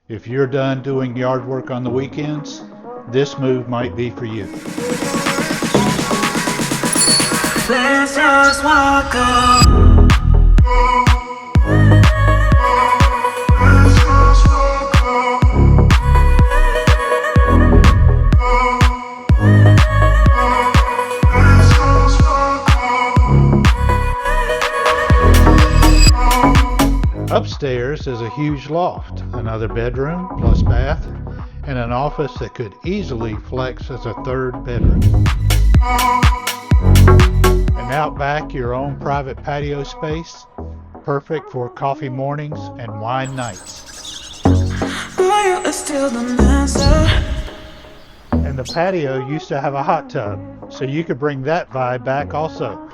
If you're done doing yard work on the weekends, this move might be for you. Let's just walk up. Upstairs is a huge loft, another bedroom plus bath, and an office that could easily flex as a third bedroom. And out back, your own private patio space, perfect for coffee mornings and wine nights. And the patio used to have a hot tub, so you could bring that vibe back also.